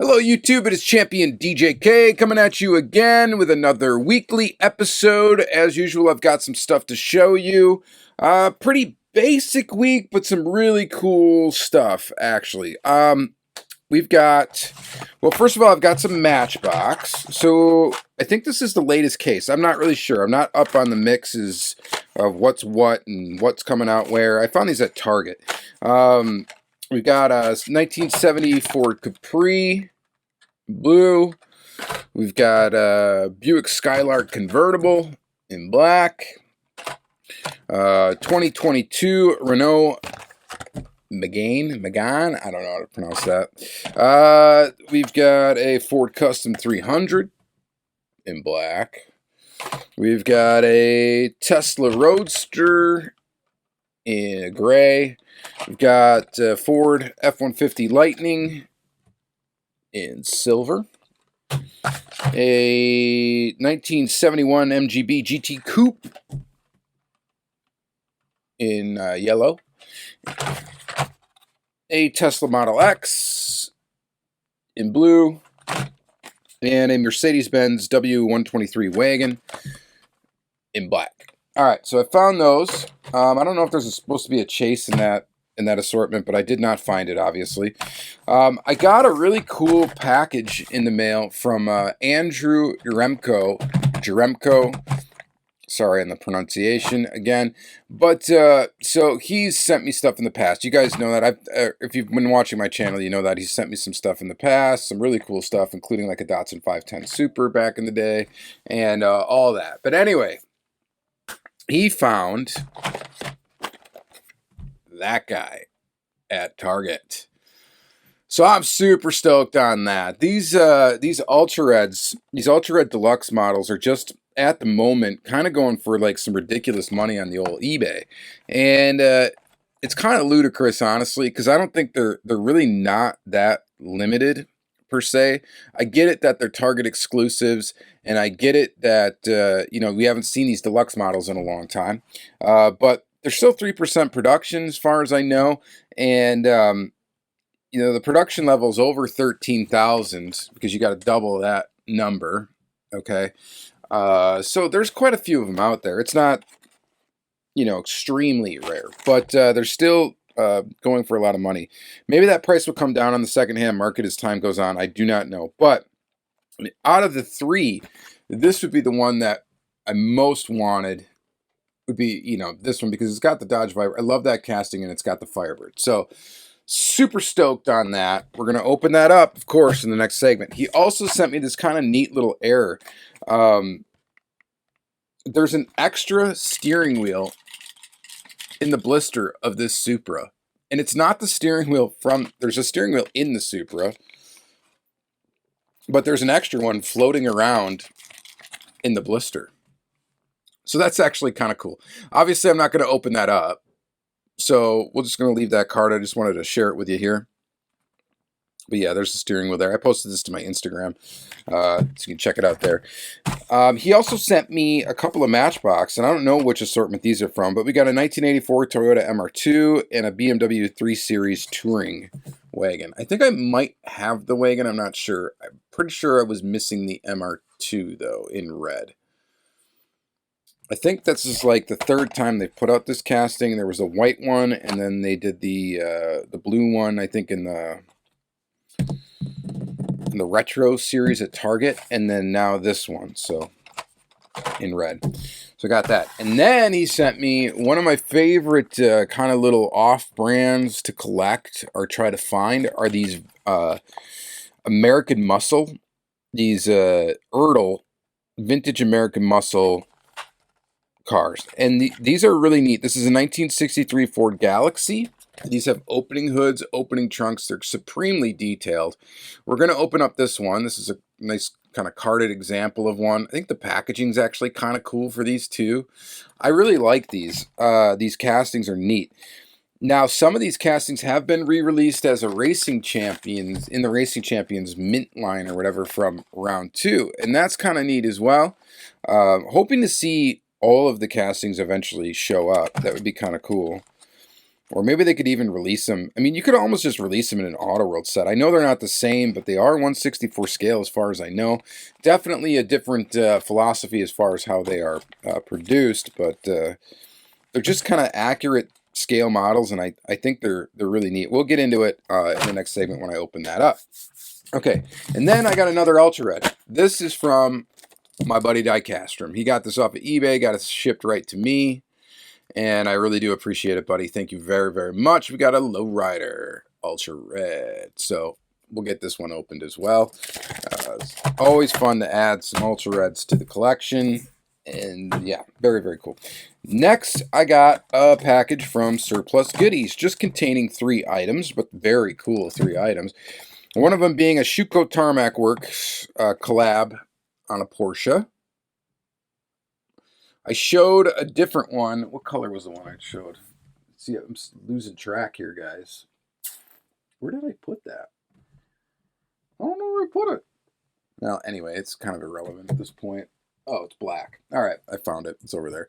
Hello YouTube, it is Championdjk coming at you again with another weekly episode. As usual, I've got some stuff to show you. Pretty basic week, but some really cool stuff, actually. We've got, well, first of all, I've got some Matchbox. So I think this is the latest case. I'm not really sure. I'm not up on the mixes of what's what and what's coming out where. I found these at Target. We've got a 1970 Ford Capri blue. We've got a Buick Skylark convertible in black. 2022 Renault Megane. I don't know how to pronounce that. We've got a Ford Custom 300 in black. We've got a Tesla Roadster in gray. We've got Ford F-150 Lightning in silver. A 1971 MGB GT Coupe in yellow. A Tesla Model X in blue. And a Mercedes-Benz W123 wagon in black. All right, so I found those. I don't know if there's supposed to be a chase in that assortment, but I did not find it, obviously. I got a really cool package in the mail from Andrew Jeremko. Sorry on the pronunciation again, but so he's sent me stuff in the past. You guys know that. If you've been watching my channel, you know that he's sent me some stuff in the past, some really coul stuff, including like a Datsun 510 Super back in the day, and all that. But anyway, he found that guy at Target. So I'm super stoked on that. These Ultra Reds, these Ultra Red Deluxe models are just at the moment kind of going for like some ridiculous money on the old eBay. And it's kind of ludicrous, honestly, because I don't think they're really not that limited per se. I get it that they're Target exclusives, and I get it that you know, we haven't seen these deluxe models in a long time. But they're still 3% production as far as I know, and you know, the production level is over 13,000 because you got to double that number. Okay, so there's quite a few of them out there. It's not, you know, extremely rare, but they're still going for a lot of money. Maybe that price will come down on the secondhand market as time goes on. I do not know, but out of the three, this would be the one that I most wanted. Would be, you know, this one, because it's got the Dodge Viper. I love that casting, and it's got the Firebird. So super stoked on that. We're going to open that up, of course, in the next segment. He also sent me this kind of neat little error. There's an extra steering wheel in the blister of this Supra. And it's not the steering wheel from, there's a steering wheel in the Supra, but there's an extra one floating around in the blister. So that's actually kind of cool. Obviously, I'm not going to open that up. So we're just going to leave that card. I just wanted to share it with you here. But yeah, there's the steering wheel there. I posted this to my Instagram, so you can check it out there. He also sent me a couple of Matchbox, and I don't know which assortment these are from, but we got a 1984 Toyota MR2 and a BMW 3 Series Touring wagon. I think I might have the wagon. I'm not sure. I'm pretty sure I was missing the MR2, though, in red. I think that's just like the third time they put out this casting. There was a white one, and then they did the blue one, I think, in the retro series at Target, and then now this one, so in red. So I got that. And then he sent me one of my favorite kind of little off brands to collect or try to find are these American Muscle, these Ertl vintage American Muscle cars, and these are really neat. This is a 1963 Ford Galaxy. These have opening hoods, opening trunks. They're supremely detailed. We're going to open up this one. This is a nice kind of carded example of one. I think the packaging is actually kind of cool for these too. I really like these. These castings are neat. Now, some of these castings have been re-released as a Racing Champions, in the Racing Champions mint line or whatever from round 2, and that's kind of neat as well. Hoping to see all of the castings eventually show up. That would be kind of cool. Or maybe they could even release them. I mean, you could almost just release them in an Auto World set. I know they're not the same, but they are 1/64 scale as far as I know. Definitely a different philosophy as far as how they are produced, but they're just kind of accurate scale models, and I think they're really neat. We'll get into it in the next segment when I open that up. Okay, and then I got another Ultra Red. This is from my buddy Diecast. He got this off of eBay, got it shipped right to me. And I really do appreciate it, buddy. Thank you very, very much. We got a Lowrider Ultra Red. So we'll get this one opened as well. It's always fun to add some Ultra Reds to the collection. And yeah, very, very cool. Next, I got a package from Surplus Goodies, just containing 3 items, but very cool 3 items. One of them being a Schuco Tarmac Works collab on a Porsche. I showed a different one. What color was the one I showed? See, I'm losing track here, guys. Where did I put that? I don't know where I put it. Well, anyway, it's kind of irrelevant at this point. Oh, it's black. All right, I found it. It's over there.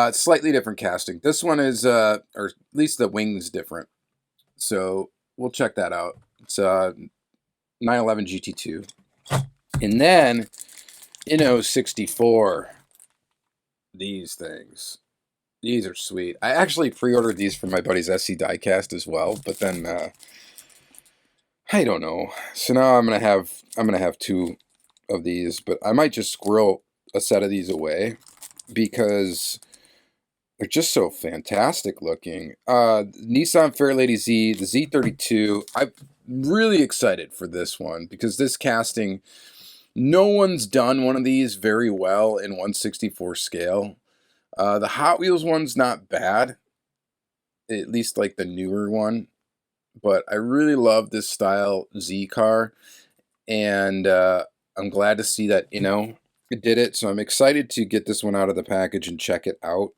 It's slightly different casting. This one is, or at least the wing's different. So we'll check that out. It's 911 GT2. And then Inno64. These things. These are sweet. I actually pre-ordered these from my buddy's SC Diecast as well, but then I don't know. So now I'm gonna have 2 of these, but I might just squirrel a set of these away because they're just so fantastic looking. Nissan Fairlady Z, the Z32. I'm really excited for this one because this casting, no one's done one of these very well in 1/64 scale. The Hot Wheels one's not bad, at least like the newer one, but I really love this style Z car, and I'm glad to see that it did it. So I'm excited to get this one out of the package and check it out.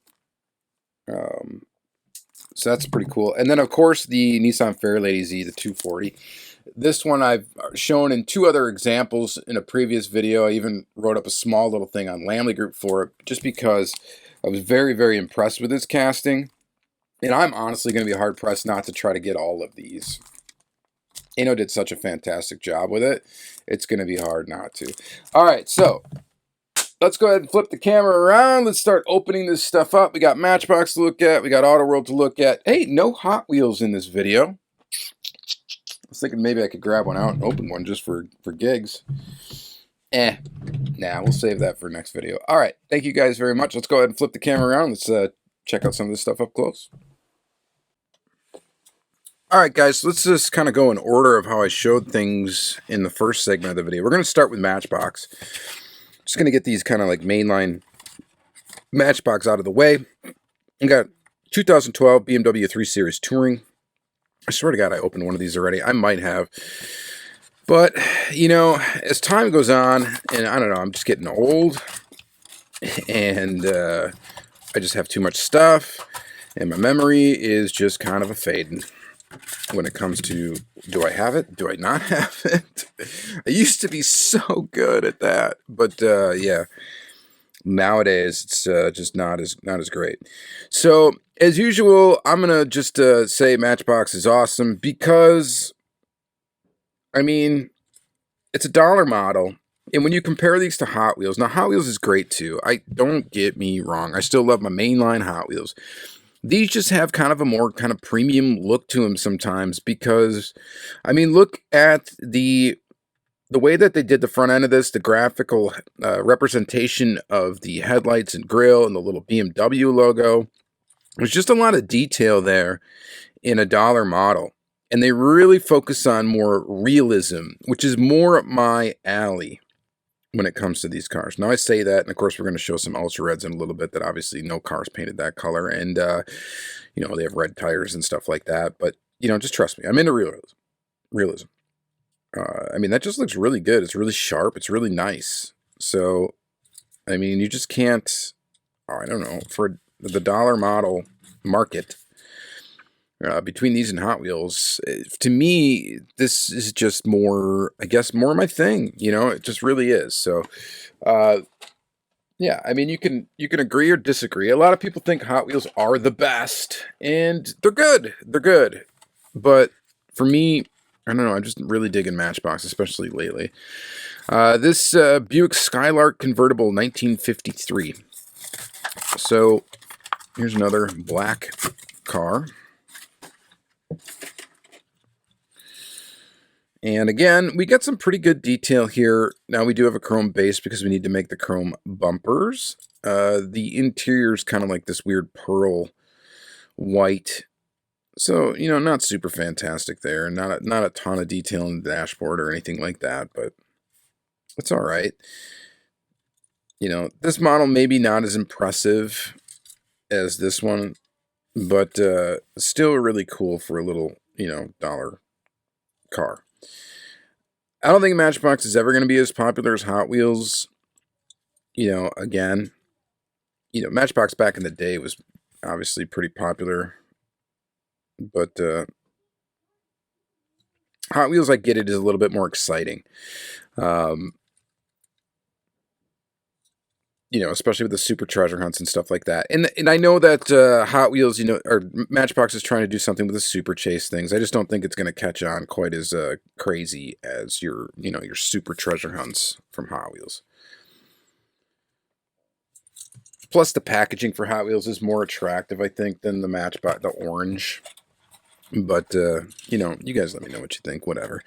So that's pretty cool. And then of course the Nissan Fairlady Z, the 240. This one I've shown in 2 other examples in a previous video. I even wrote up a small little thing on Lamley Group for it, just because I was very, very impressed with this casting. And I'm honestly going to be hard-pressed not to try to get all of these. Inno did such a fantastic job with it. It's going to be hard not to. All right, so let's go ahead and flip the camera around. Let's start opening this stuff up. We got Matchbox to look at. We got Auto World to look at. Hey, no Hot Wheels in this video. I was thinking maybe I could grab one out and open one just for gigs. Nah, we'll save that for next video. All right, thank you guys very much. Let's go ahead and flip the camera around. Let's check out some of this stuff up close. All right, guys, let's just kind of go in order of how I showed things in the first segment of the video. We're going to start with Matchbox. Just going to get these kind of like mainline Matchbox out of the way. We got 2012 BMW 3 Series Touring. I swear to God, I opened one of these already. I might have. But, as time goes on, and I don't know, I'm just getting old, and I just have too much stuff, and my memory is just kind of a fading when it comes to, do I have it? Do I not have it? I used to be so good at that, but yeah. Nowadays, it's just not as great. So, as usual, I'm going to just say Matchbox is awesome because, I mean, it's a dollar model. And when you compare these to Hot Wheels, now Hot Wheels is great too. Don't get me wrong. I still love my mainline Hot Wheels. These just have kind of a more kind of premium look to them sometimes because, I mean, look at the way that they did the front end of this, the graphical representation of the headlights and grille and the little BMW logo. There's just a lot of detail there in a dollar model. And they really focus on more realism, which is more up my alley when it comes to these cars. Now I say that, and of course we're going to show some Ultra Reds in a little bit that obviously no car's painted that color. And, they have red tires and stuff like that. But, just trust me, I'm into realism. I mean, that just looks really good. It's really sharp. It's really nice. So, I mean, you just can't, I don't know, for the dollar model market, between these and Hot Wheels, to me, this is just more, I guess, more my thing. It just really is. So, Yeah, I mean, you can agree or disagree. A lot of people think Hot Wheels are the best, and they're good. They're good, but for me, I don't know. I'm just really digging Matchbox, especially lately. This Buick Skylark convertible, 1953. So here's another black car. And again, we got some pretty good detail here. Now we do have a chrome base because we need to make the chrome bumpers. The interior is kind of like this weird pearl white. So, you know, not super fantastic there. Not a ton of detail in the dashboard or anything like that, but it's all right. You know, this model maybe not as impressive as this one, but still really cool for a little, you know, dollar car. I don't think Matchbox is ever going to be as popular as Hot Wheels. You know, again, you know, Matchbox back in the day was obviously pretty popular, but Hot Wheels, I get it, is a little bit more exciting. You know, especially with the super treasure hunts and stuff like that. And I know that Hot Wheels, you know, or Matchbox is trying to do something with the super chase things. I just don't think it's going to catch on quite as crazy as your, you know, your super treasure hunts from Hot Wheels. Plus, the packaging for Hot Wheels is more attractive, I think, than the Matchbox, the orange. But, you know, you guys let me know what you think, whatever.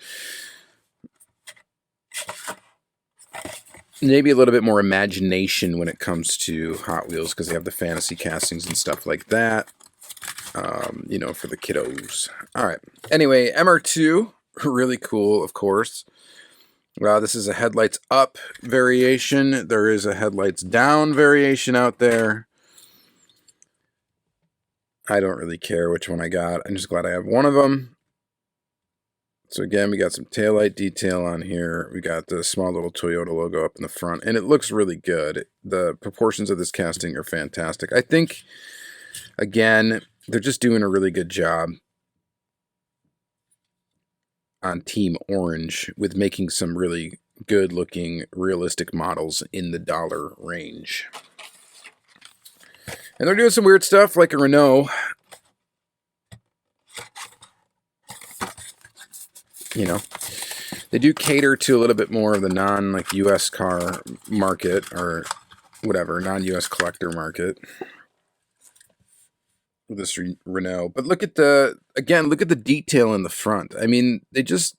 Maybe a little bit more imagination when it comes to Hot Wheels because they have the fantasy castings and stuff like that, you know, for the kiddos. All right. Anyway, MR2, really cool, of course. This is a headlights up variation. There is a headlights down variation out there. I don't really care which one I got. I'm just glad I have one of them. So again, we got some taillight detail on here. We got the small little Toyota logo up in the front, and it looks really good. The proportions of this casting are fantastic. I think, again, they're just doing a really good job on Team Orange with making some really good-looking, realistic models in the dollar range. And they're doing some weird stuff, like a Renault. You know, they do cater to a little bit more of the non-like U.S. car market or whatever, non-U.S. collector market with this Renault. But look at look at the detail in the front. I mean, the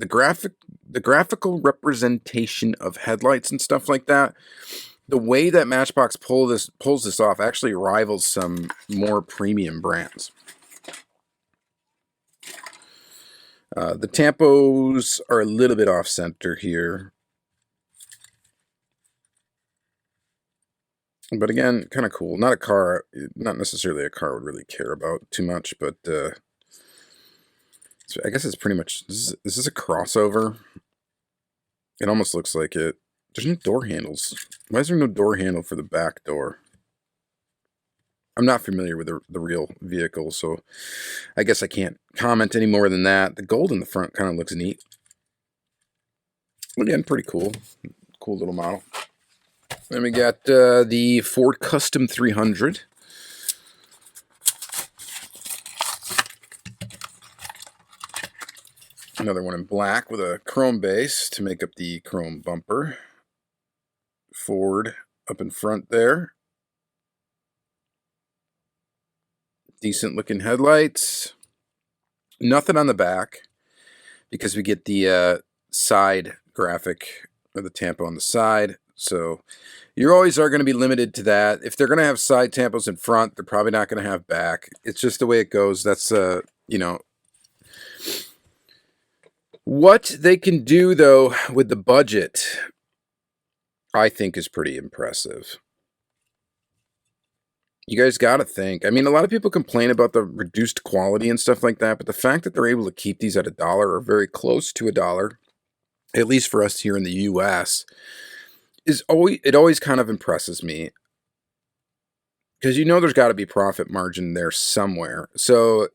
graphical representation of headlights and stuff like that. The way that Matchbox pulls this off actually rivals some more premium brands. The tampos are a little bit off center here. But again, kind of cool. Not necessarily a car I would really care about too much, but so I guess it's pretty much, is this a crossover? It almost looks like it. There's no door handles. Why is there no door handle for the back door? I'm not familiar with the real vehicle, so I guess I can't comment any more than that. The gold in the front kind of looks neat. Again, pretty cool. Cool little model. Then we got the Ford Custom 300. Another one in black with a chrome base to make up the chrome bumper. Ford up in front there. Decent looking headlights. Nothing on the back because we get the side graphic or the tampo on the side. So you always are going to be limited to that. If they're going to have side tampos in front, they're probably not going to have back. It's just the way it goes. That's, you know. What they can do, though, with the budget, I think is pretty impressive. You guys got to think. I mean, a lot of people complain about the reduced quality and stuff like that, but the fact that they're able to keep these at $1 or very close to $1, at least for us here in the U.S., it always kind of impresses me. Because you know there's got to be profit margin there somewhere. So,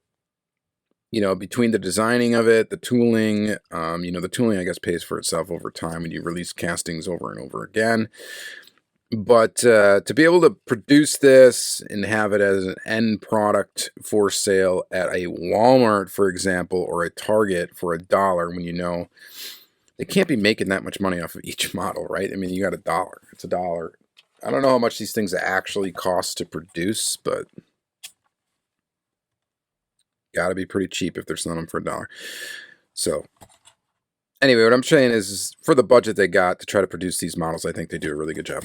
you know, between the designing of it, the tooling, you know, the tooling, I guess, pays for itself over time when you release castings over and over again. But to be able to produce this and have it as an end product for sale at a Walmart, for example, or a Target for $1, when you know they can't be making that much money off of each model, right? I mean, you got $1. It's $1. I don't know how much these things actually cost to produce, but got to be pretty cheap if they're selling them for $1. So anyway, what I'm saying is for the budget they got to try to produce these models, I think they do a really good job.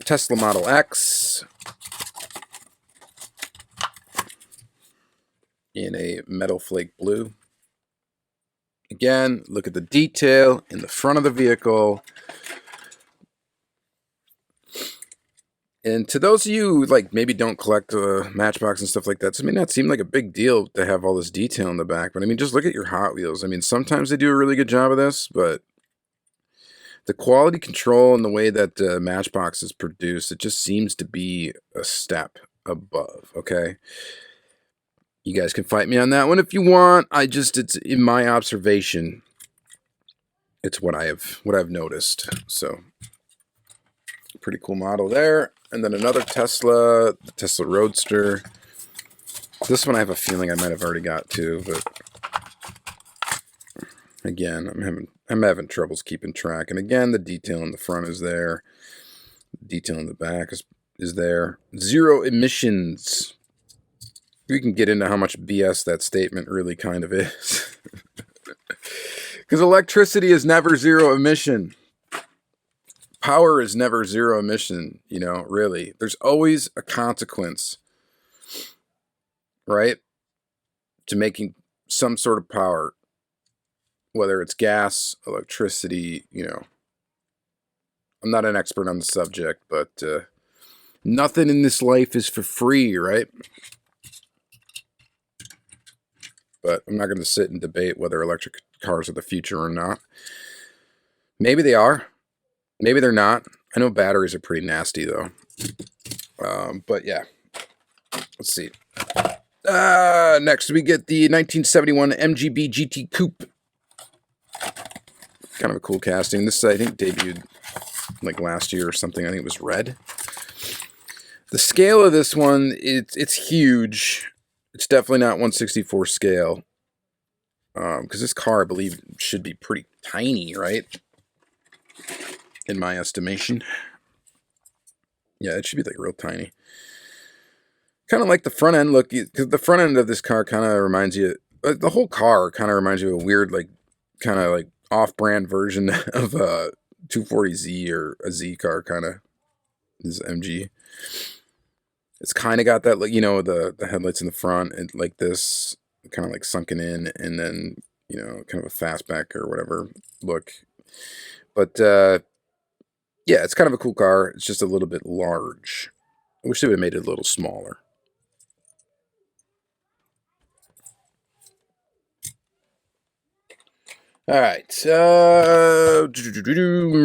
Tesla Model X in a metal flake blue. Again, look at the detail in the front of the vehicle. And to those of you who like maybe don't collect Matchbox and stuff like that, so it may not seem like a big deal to have all this detail in the back, but I mean, just look at your Hot Wheels. I mean, sometimes they do a really good job of this, but the quality control and the way that Matchbox is produced, it just seems to be a step above, okay? You guys can fight me on that one if you want. It's in my observation, it's what I've noticed. So, pretty cool model there. And then another Tesla, the Tesla Roadster. This one I have a feeling I might have already got to, but again, I'm having troubles keeping track. And again, the detail in the front is there. The detail in the back is there. Zero emissions. We can get into how much BS that statement really kind of is. Because electricity is never zero emission. Power is never zero emission, you know, really. There's always a consequence, right, to making some sort of power. Whether it's gas, electricity, you know. I'm not an expert on the subject, but nothing in this life is for free, right? But I'm not going to sit and debate whether electric cars are the future or not. Maybe they are. Maybe they're not. I know batteries are pretty nasty, though. But yeah. Let's see. Next, we get the 1971 MGB GT Coupe. Kind of a cool casting. This, I think, debuted like last year or something. I think it was red. The scale of this one, it's huge. It's definitely not 1/64 scale. Because this car, I believe, should be pretty tiny, right? In my estimation. Yeah, it should be like real tiny. Kind of like the front end look. Because the front end of this car kind of reminds you... the whole car kind of reminds you of a weird, like, kind of like off-brand version of a 240Z or a Z car, kind of. This MG. It's kind of got that, like, you know, the headlights in the front and like this, kind of like sunken in, and then, you know, kind of a fastback or whatever look. But yeah, it's kind of a cool car. It's just a little bit large. I wish they would have made it a little smaller. All right,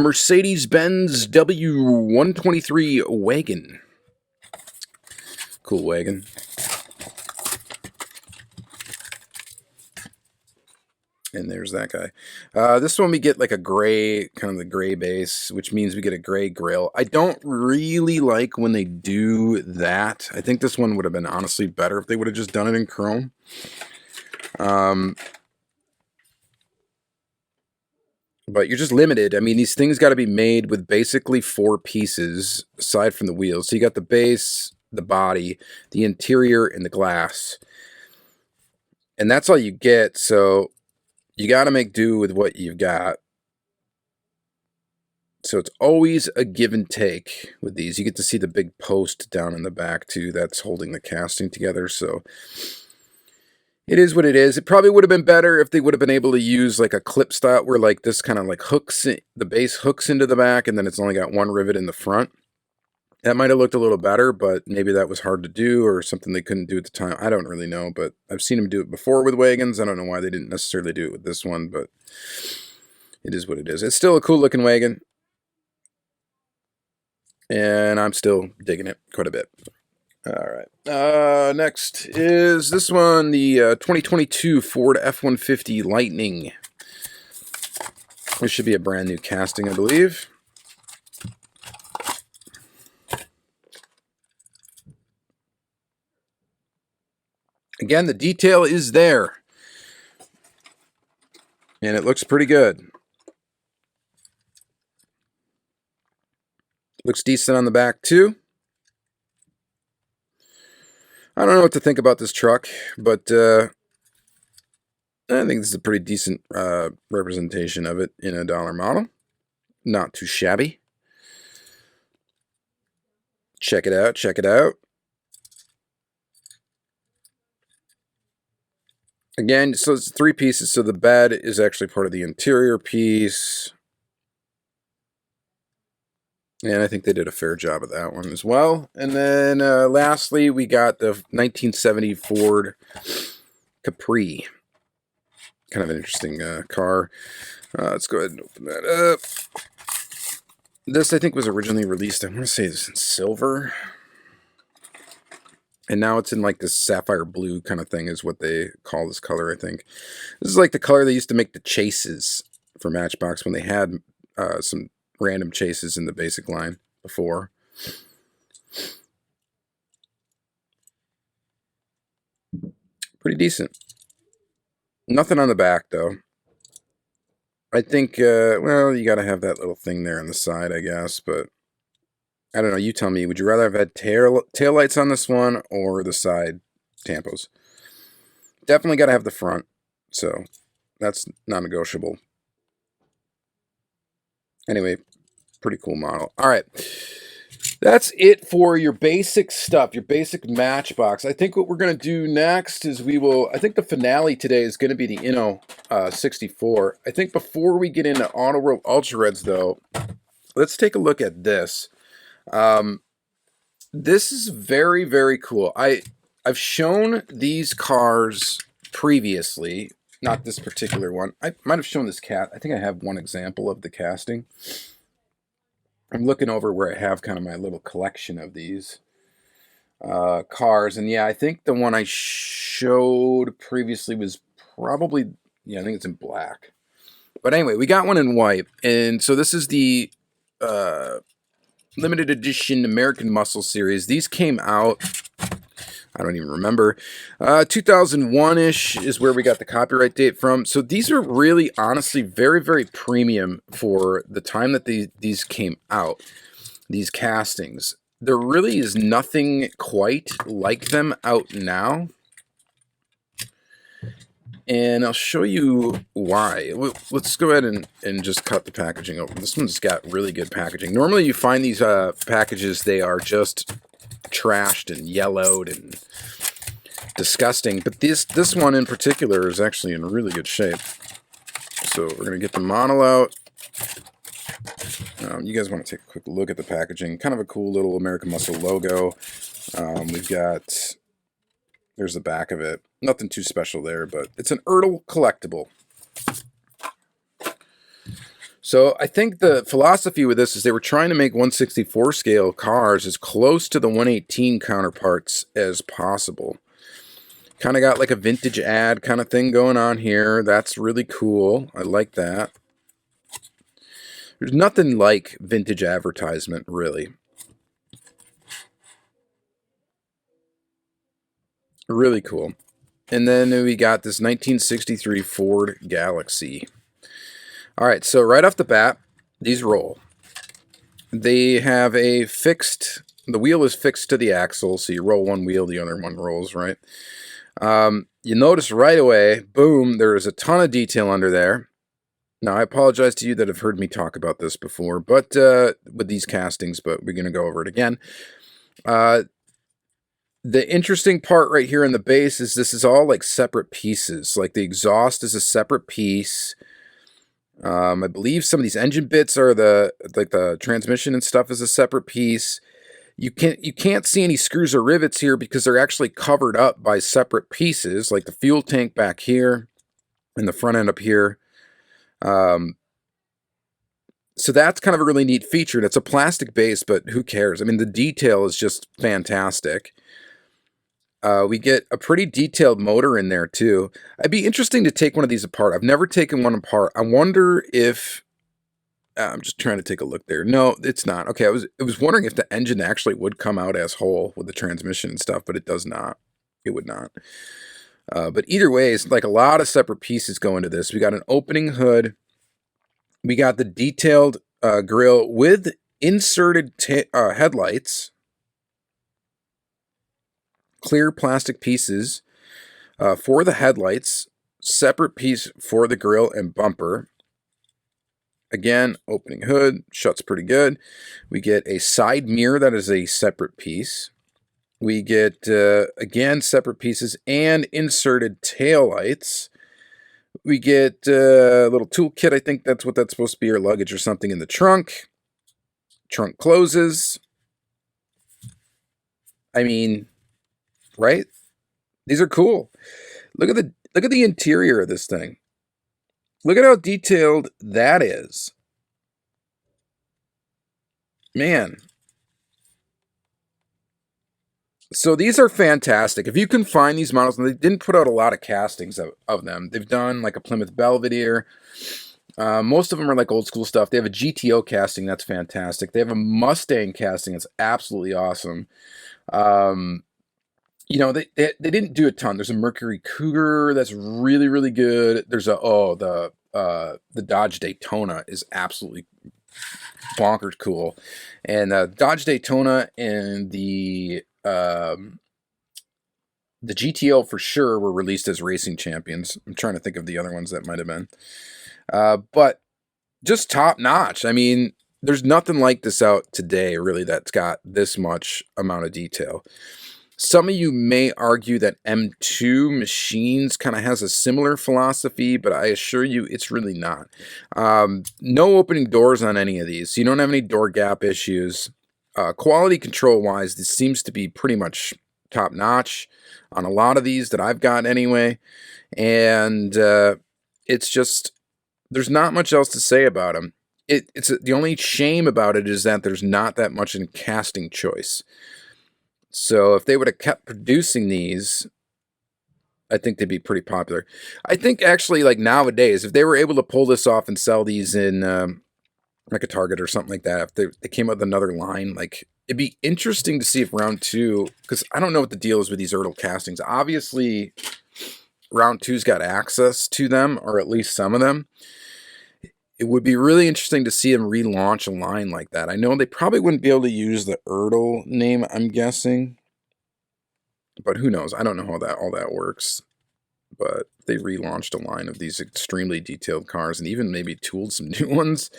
Mercedes-Benz W123 wagon. Cool wagon. And there's that guy. This one we get like a gray, kind of the gray base, which means we get a gray grille. I don't really like when they do that. I think this one would have been honestly better if they would have just done it in chrome. But you're just limited. I mean, these things got to be made with basically 4 pieces, aside from the wheels. So you got the base, the body, the interior, and the glass. And that's all you get, so you got to make do with what you've got. So it's always a give and take with these. You get to see the big post down in the back, too. That's holding the casting together, so... it is what it is. It probably would have been better if they would have been able to use like a clip style where like this kind of like hooks, the base hooks into the back, and then it's only got one rivet in the front. That might have looked a little better, but maybe that was hard to do or something they couldn't do at the time. I don't really know, but I've seen them do it before with wagons. I don't know why they didn't necessarily do it with this one, but it is what it is. It's still a cool looking wagon, and I'm still digging it quite a bit. All right. Next is this one, the 2022 Ford F-150 Lightning. This should be a brand new casting, I believe. Again, the detail is there. And it looks pretty good. Looks decent on the back, too. I don't know what to think about this truck, but I think this is a pretty decent representation of it in a dollar model. Not too shabby. Check it out, check it out. Again, so it's 3 pieces, so the bed is actually part of the interior piece. And I think they did a fair job of that one as well. And then lastly, we got the 1970 Ford Capri. Kind of an interesting car. Let's go ahead and open that up. This, I think, was originally released, I want to say it's in silver. And now it's in like this sapphire blue kind of thing is what they call this color, I think. This is like the color they used to make the chases for Matchbox when they had some random chases in the basic line before. Pretty decent. Nothing on the back, though. I think, well, you got to have that little thing there on the side, I guess, but I don't know. You tell me. Would you rather have had tail lights on this one or the side tampos? Definitely got to have the front, so that's non-negotiable. Anyway, pretty cool model. All right. That's it for your basic stuff, your basic Matchbox. I think what we're going to do next is I think the finale today is going to be the Inno64. I think before we get into Auto World Ultra Reds, though, let's take a look at this. This is very, very cool. I've shown these cars previously, not this particular one. I might have shown this cat. I think I have one example of the casting. I'm looking over where I have kind of my little collection of these cars. And yeah, I think the one I showed previously was probably, yeah, I think it's in black. But anyway, we got one in white. And so this is the limited edition American Muscle series. These came out, I don't even remember, 2001-ish is where we got the copyright date from. So these are really, honestly, very, very premium for the time that these came out, these castings. There really is nothing quite like them out now. And I'll show you why. Let's go ahead and just cut the packaging open. This one's got really good packaging. Normally you find these packages, they are just trashed and yellowed and disgusting. But this one in particular is actually in really good shape. So we're going to get the model out. You guys want to take a quick look at the packaging. Kind of a cool little American Muscle logo. We've got... There's the back of it. Nothing too special there, but it's an Ertl collectible. So I think the philosophy with this is they were trying to make 1/64 scale cars as close to the 1/18 counterparts as possible. Kind of got like a vintage ad kind of thing going on here. That's really cool. I like that. There's nothing like vintage advertisement, really. Really cool. And then we got this 1963 Ford Galaxy. All right, so right off the bat, these roll. They have a fixed, the wheel is fixed to the axle, so you roll one wheel, the other one rolls, right? You notice right away, boom, there is a ton of detail under there. Now, I apologize to you that have heard me talk about this before, but with these castings, but we're going to go over it again. The interesting part right here in the base is this is all like separate pieces. Like the exhaust is a separate piece. I believe some of these engine bits are the transmission and stuff is a separate piece. You can't see any screws or rivets here because they're actually covered up by separate pieces, like the fuel tank back here and the front end up here. So that's kind of a really neat feature. It's a plastic base, but who cares? I mean, the detail is just fantastic. We get a pretty detailed motor in there too. It'd be interesting to take one of these apart. I've never taken one apart. I wonder if I'm just trying to take a look there. No, it's not. Okay, I was wondering if the engine actually would come out as whole with the transmission and stuff, but it does not. It would not. But either way, it's like a lot of separate pieces go into this. We got an opening hood. We got the detailed grille with inserted headlights. Clear plastic pieces for the headlights. Separate piece for the grille and bumper. Again, opening hood, shuts pretty good. We get a side mirror that is a separate piece. We get, again, separate pieces and inserted taillights. We get a little toolkit. I think that's what that's supposed to be, or luggage or something in the trunk. Trunk closes. I mean, right? These are cool. Look at the interior of this thing. Look at how detailed that is. Man. So these are fantastic. If you can find these models, and they didn't put out a lot of castings of them. They've done like a Plymouth Belvedere. Most of them are like old school stuff. They have a GTO casting that's fantastic. They have a Mustang casting that's absolutely awesome. You know, they didn't do a ton. There's a Mercury Cougar that's really, really good. There's the Dodge Daytona is absolutely bonkers cool. And Dodge Daytona and the GTO for sure were released as racing champions. I'm trying to think of the other ones that might have been. But just top notch. I mean, there's nothing like this out today, really, that's got this much amount of detail. Some of you may argue that M2 Machines kind of has a similar philosophy, but I assure you it's really not. No opening doors on any of these. So you don't have any door gap issues. Quality control-wise, this seems to be pretty much top-notch on a lot of these that I've got anyway. And it's just, there's not much else to say about them. It's the only shame about it is that there's not that much in casting choice. So if they would have kept producing these, I think they'd be pretty popular. I think actually, like nowadays, if they were able to pull this off and sell these in like a Target or something like that, if they came up with another line, like it'd be interesting to see if round two, because I don't know what the deal is with these Ertl castings. Obviously, round two's got access to them, or at least some of them. It would be really interesting to see them relaunch a line like that. I know they probably wouldn't be able to use the Ertl name, I'm guessing. But who knows? I don't know how all that works. But they relaunched a line of these extremely detailed cars and even maybe tooled some new ones.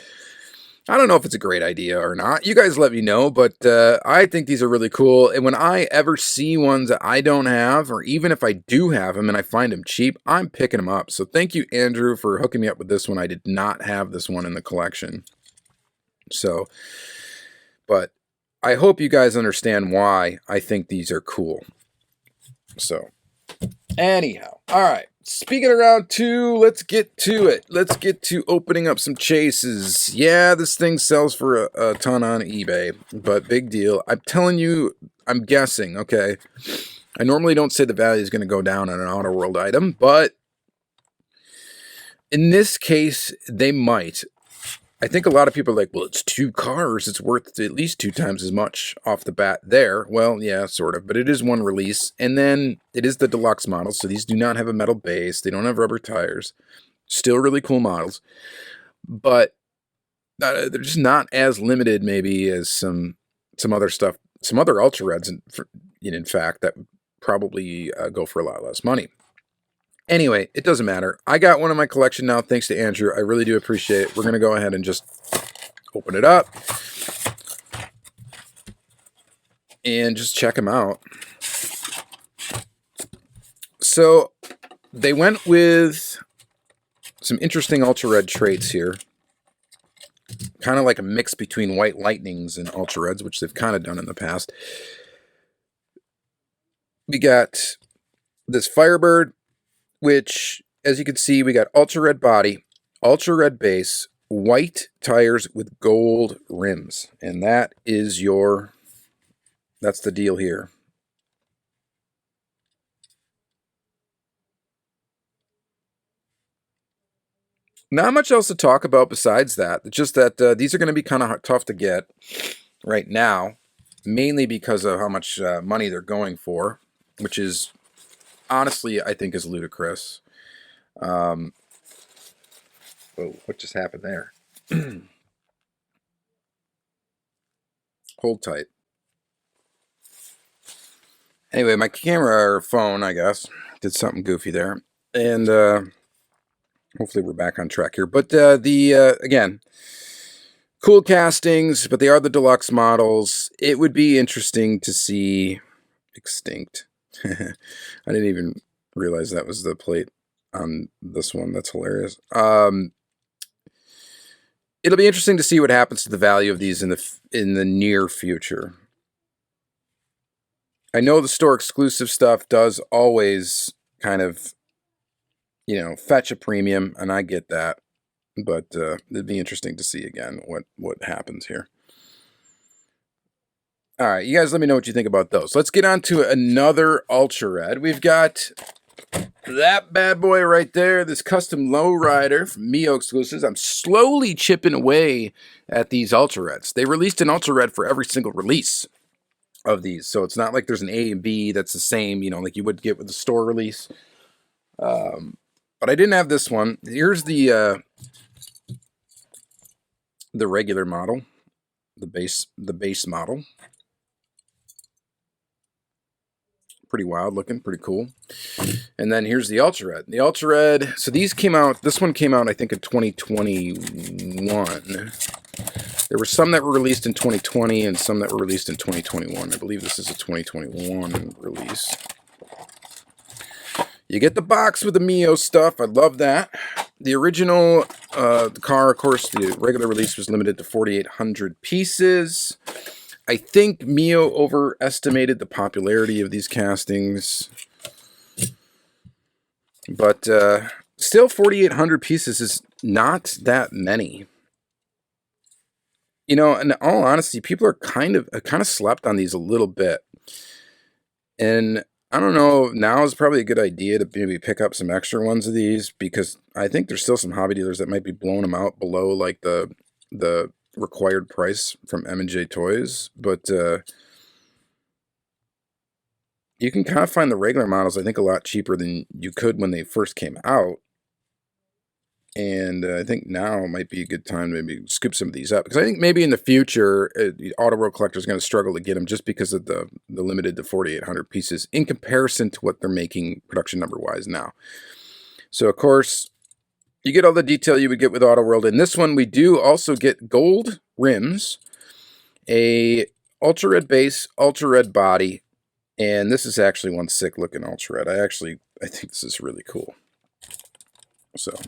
I don't know if it's a great idea or not. You guys let me know, but I think these are really cool. And when I ever see ones that I don't have, or even if I do have them and I find them cheap, I'm picking them up. So thank you, Andrew, for hooking me up with this one. I did not have this one in the collection. So, but I hope you guys understand why I think these are cool. So, anyhow, all right. Speaking of round two, let's get to it. Let's get to opening up some chases. Yeah, this thing sells for a ton on eBay, but big deal. I'm telling you, I'm guessing, okay? I normally don't say the value is going to go down on an Auto World item, but in this case, they might. I think a lot of people are like, well, it's 2 cars. It's worth at least 2 times as much off the bat there. Well, yeah, sort of. But it is one release. And then it is the deluxe model. So these do not have a metal base. They don't have rubber tires. Still really cool models. But they're just not as limited maybe as some other stuff. Some other Ultra Reds, in fact, that probably go for a lot less money. Anyway, it doesn't matter. I got one in my collection now, thanks to Andrew. I really do appreciate it. We're going to go ahead and just open it up and just check them out. So they went with some interesting Ultra Red traits here. Kind of like a mix between White Lightnings and Ultra Reds, which they've kind of done in the past. We got this Firebird, which, as you can see, we got Ultra Red body, Ultra Red base, white tires with gold rims. And that is that's the deal here. Not much else to talk about besides that. It's just that these are going to be kind of tough to get right now, mainly because of how much money they're going for, which is honestly, I think, is ludicrous. Whoa, what just happened there? Hold tight. Anyway, my camera or phone, I guess, did something goofy there. And hopefully we're back on track here. But again, cool castings, but they are the deluxe models. It would be interesting to see Extinct. I didn't even realize that was the plate on this one. That's hilarious. It'll be interesting to see what happens to the value of these in the near future. I know the store exclusive stuff does always kind of, you know, fetch a premium, and I get that. But it'd be interesting to see again what happens here. All right, you guys let me know what you think about those. Let's get on to another Ultra Red. We've got that bad boy right there, this custom lowrider from Mio exclusives. I'm slowly chipping away at these Ultra Reds. They released an Ultra Red for every single release of these, so it's not like there's an A and B that's the same, you know, like you would get with the store release. But I didn't have this one. Here's the regular model, the base model. Pretty wild looking, pretty cool. And then here's the Ultra Red. The Ultra Red, so these came out, this one came out I think in 2021. There were some that were released in 2020 and some that were released in 2021. I believe this is a 2021 release. You get the box with the Mio stuff. I love that. The original, the car, of course, the regular release was limited to 4,800 pieces. I think Mio overestimated the popularity of these castings. But still, 4,800 pieces is not that many. You know, in all honesty, people are kind of slept on these a little bit. And I don't know, now is probably a good idea to maybe pick up some extra ones of these, because I think there's still some hobby dealers that might be blowing them out below like the required price from M&J Toys. But you can kind of find the regular models, I think, a lot cheaper than you could when they first came out. And I think now might be a good time to maybe scoop some of these up, because I think maybe in the future, the Auto World collector is going to struggle to get them just because of the limited to 4,800 pieces in comparison to what they're making production number-wise now. So, of course, you get all the detail you would get with Auto World. In this one, we do also get gold rims, a Ultra Red base, Ultra Red body, and this is actually one sick-looking Ultra Red. I think this is really cool. So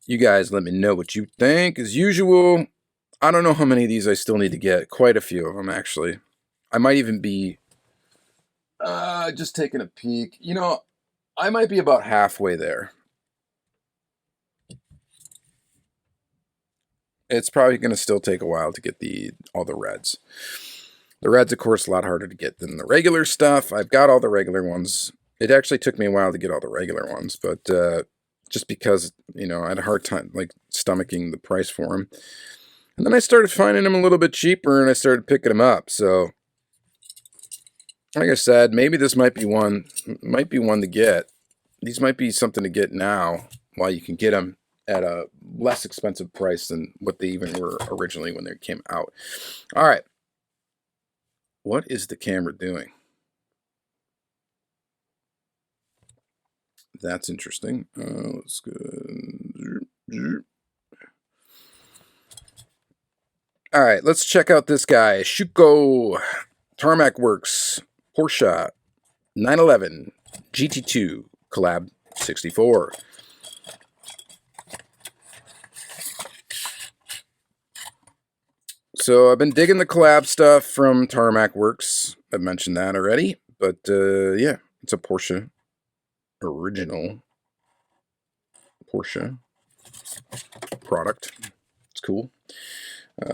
you guys let me know what you think. As usual, I don't know how many of these I still need to get. Quite a few of them, actually. I might even be just taking a peek. You know, I might be about halfway there. It's probably going to still take a while to get all the reds. The reds, of course, a lot harder to get than the regular stuff. I've got all the regular ones. It actually took me a while to get all the regular ones, but just because, you know, I had a hard time like stomaching the price for them. And then I started finding them a little bit cheaper, and I started picking them up. So, like I said, maybe this might be one to get. These might be something to get now while you can get them at a less expensive price than what they even were originally when they came out. All right. What is the camera doing? That's interesting. Let's go. All right, let's check out this guy. Schuko Tarmac Works Porsche 911 GT2 Collab 64. So I've been digging the collab stuff from Tarmac Works. I've mentioned that already, but yeah, it's a Porsche original Porsche product. It's cool.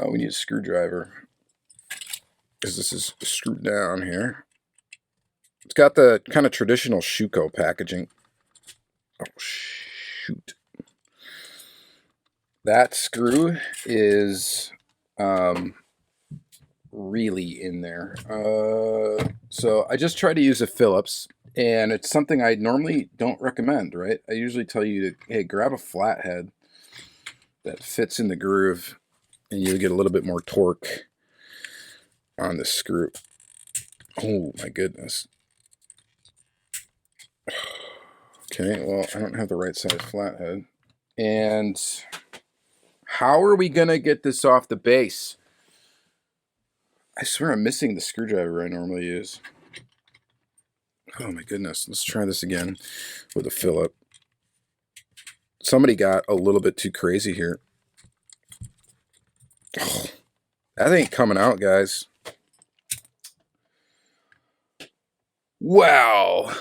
We need a screwdriver because this is screwed down here. It's got the kind of traditional Schuko packaging. Oh, shit. shoot. That screw is really in there. So I just try to use a Phillips, and it's something I normally don't recommend, right? I usually tell you to, hey, grab a flathead that fits in the groove, and you'll get a little bit more torque on the screw. Oh my goodness. Okay, well, I don't have the right size flathead. And how are we gonna get this off the base? I swear I'm missing the screwdriver I normally use. Oh my goodness, let's try this again with a Phillip. Somebody got a little bit too crazy here. Oh, that ain't coming out, guys. Wow.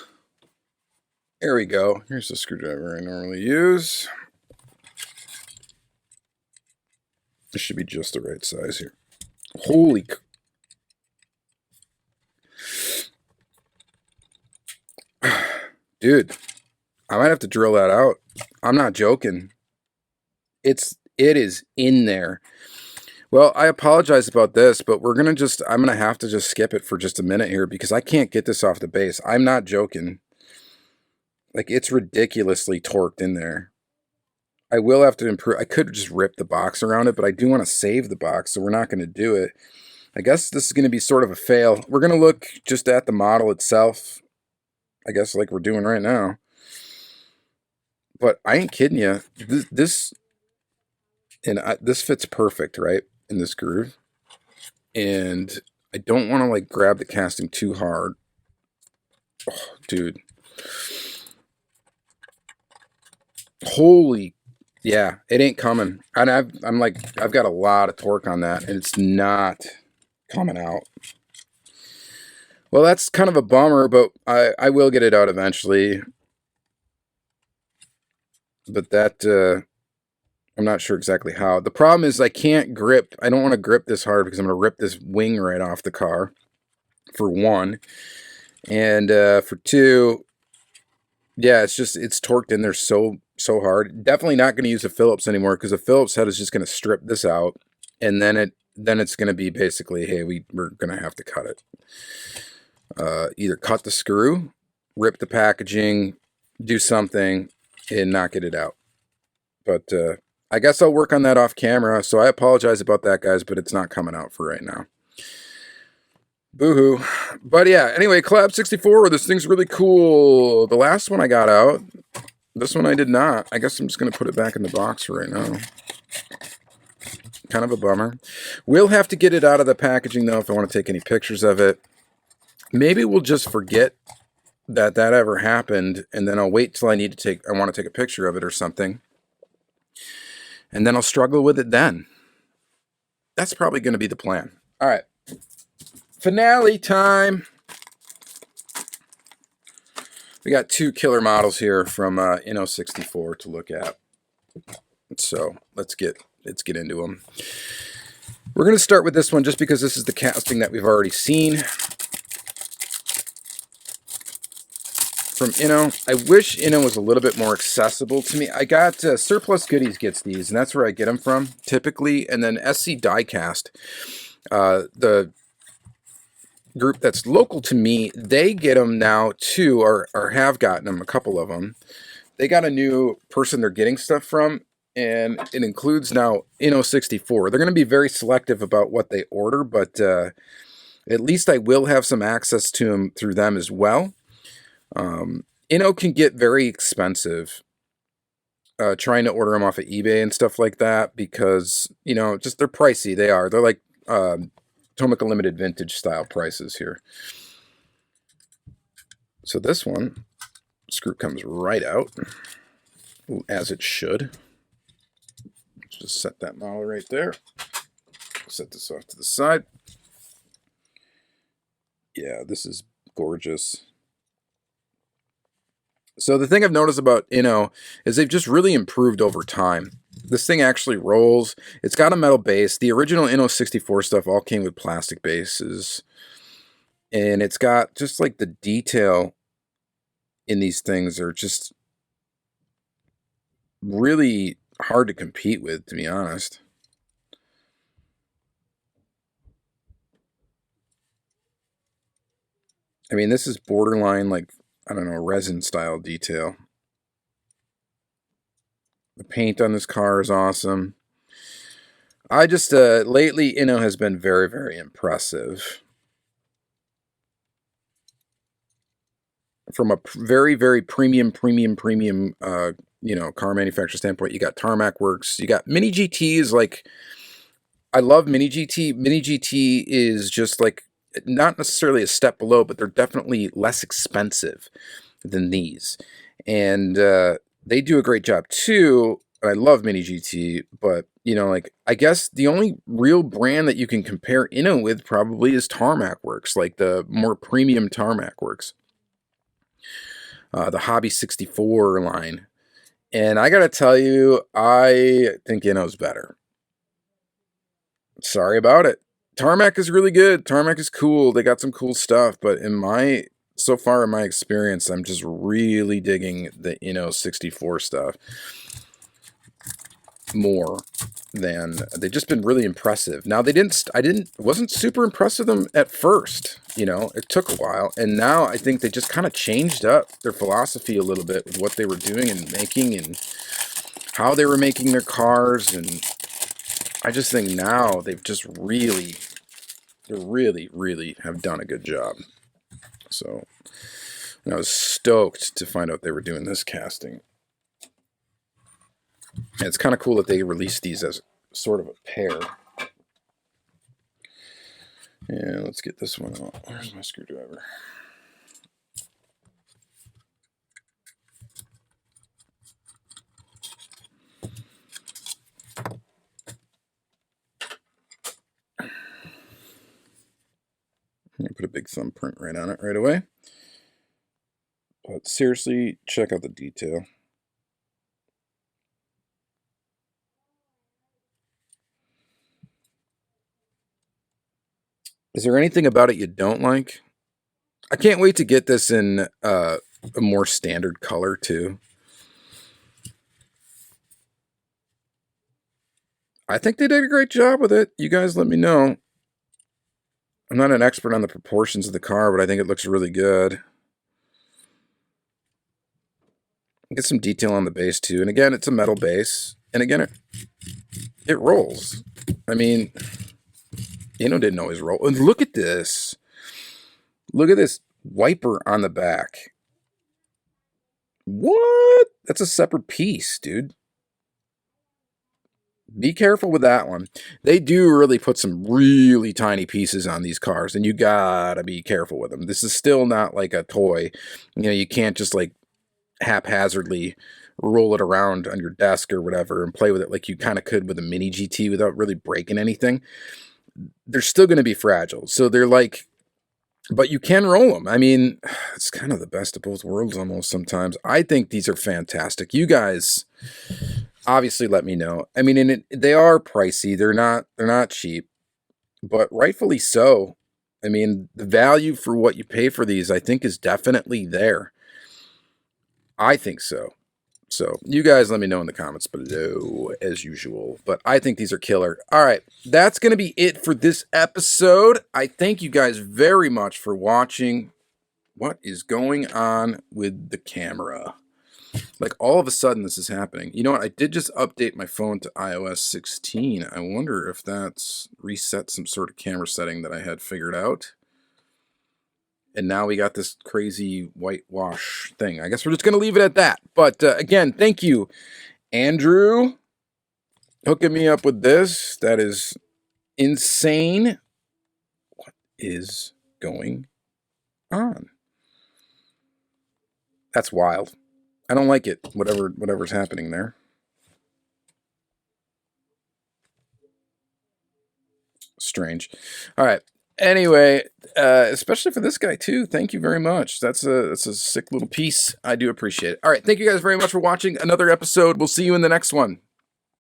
There we go. Here's the screwdriver I normally use. This should be just the right size here. Holy... Dude, I might have to drill that out. I'm not joking. It is in there. Well, I apologize about this, but I'm gonna have to just skip it for just a minute here because I can't get this off the base. I'm not joking. Like, it's ridiculously torqued in there. I will have to improve. I could just rip the box around it, but I do want to save the box, so we're not going to do it. I guess this is going to be sort of a fail. We're going to look just at the model itself, I guess, like we're doing right now. But I ain't kidding you. This fits perfect, right, in this groove. And I don't want to, like, grab the casting too hard. Oh, dude. Holy, yeah, it ain't coming. And I've got a lot of torque on that, and it's not coming out. Well, that's kind of a bummer, but I will get it out eventually. But that, I'm not sure exactly how. The problem is I can't grip. I don't want to grip this hard because I'm going to rip this wing right off the car, for one. And for two, yeah, it's torqued in there so hard. Definitely not going to use a Phillips anymore because a Phillips head is just going to strip this out. And then it's going to be basically, hey, we're going to have to cut it. Either cut the screw, rip the packaging, do something, and not get it out. But I guess I'll work on that off camera, so I apologize about that, guys, but it's not coming out for right now. Boo-hoo. But yeah, anyway, Collab 64, this thing's really cool. The last one I got out, this one I did not. I guess I'm just going to put it back in the box for right now. Kind of a bummer. We'll have to get it out of the packaging, though, if I want to take any pictures of it. Maybe we'll just forget that ever happened, and then I'll wait till I want to take a picture of it or something. And then I'll struggle with it then. That's probably going to be the plan. All right. Finale time. We got two killer models here from Inno64 to look at. So let's get into them. We're going to start with this one just because this is the casting that we've already seen from Inno. I wish Inno was a little bit more accessible to me. I got Surplus Goodies gets these, and that's where I get them from typically. And then SC Diecast, the group that's local to me, they get them now too, or have gotten them, a couple of them. They got a new person they're getting stuff from, and it includes now Inno64. They're going to be very selective about what they order, but at least I will have some access to them through them as well. Inno can get very expensive trying to order them off of eBay and stuff like that because, just they're pricey. They're like Tomica Limited Vintage style prices here. So this one, screw comes right out, as it should. Just set that model right there. Set this off to the side. Yeah, this is gorgeous. So the thing I've noticed about Inno is they've just really improved over time. This thing actually rolls. It's got a metal base. The original Inno64 stuff all came with plastic bases. And it's got just like the detail in these things are just really hard to compete with, to be honest. I mean, this is borderline, like, I don't know, resin style detail. The paint on this car is awesome. I just, lately, Inno has been very, very impressive. From a very, very premium, you know, car manufacturer standpoint, you got Tarmac Works, you got Mini GTs. Like, I love Mini GT. Mini GT is just like not necessarily a step below, but they're definitely less expensive than these, and they do a great job too. I love Mini GT, but you know, like, I guess the only real brand that you can compare Inno with probably is Tarmac Works, like the more premium Tarmac Works. The Hobby 64 line. And I gotta tell you, I think Inno's better. Sorry about it. Tarmac is really good. Tarmac is cool. They got some cool stuff, but so far in my experience, I'm just really digging the Inno64 stuff more than they've just been really impressive. Now wasn't super impressed with them at first, you know, it took a while, and now I think they just kind of changed up their philosophy a little bit with what they were doing and making and how they were making their cars, and I just think now they've just really have done a good job. So I was stoked to find out they were doing this casting. And it's kind of cool that they released these as sort of a pair. Yeah, let's get this one out. Where's my screwdriver? I'm going to put a big thumbprint right on it right away. But seriously, check out the detail. Is there anything about it you don't like? I can't wait to get this in a more standard color too. I think they did a great job with it. You guys let me know. I'm not an expert on the proportions of the car, but I think it looks really good. Get some detail on the base too. And again, it's a metal base. And again, it rolls. I mean, Inno didn't always roll. And look at this. Look at this wiper on the back. What? That's a separate piece, dude. Be careful with that one. They do really put some really tiny pieces on these cars, and you gotta be careful with them. This is still not like a toy. You know, you can't just like haphazardly roll it around on your desk or whatever and play with it like you kind of could with a Mini GT without really breaking anything. They're still going to be fragile. So they're like, but you can roll them. I mean, it's kind of the best of both worlds almost sometimes. I think these are fantastic. You guys obviously let me know. I mean, they are pricey. They're not cheap, but rightfully so. I mean, the value for what you pay for these, I think, is definitely there. I think so. So you guys let me know in the comments below as usual, but I think these are killer. All right, that's going to be it for this episode. I thank you guys very much for watching. What is going on with the camera? Like, all of a sudden this is happening. You know what? I did just update my phone to iOS 16. I wonder if that's reset some sort of camera setting that I had figured out. And now we got this crazy whitewash thing. I guess we're just going to leave it at that. But again, thank you, Andrew, hooking me up with this. That is insane. What is going on? That's wild. I don't like it, whatever's happening there. Strange. All right. Anyway, especially for this guy too, thank you very much. That's a sick little piece. I do appreciate it. All right, thank you guys very much for watching another episode. We'll see you in the next one.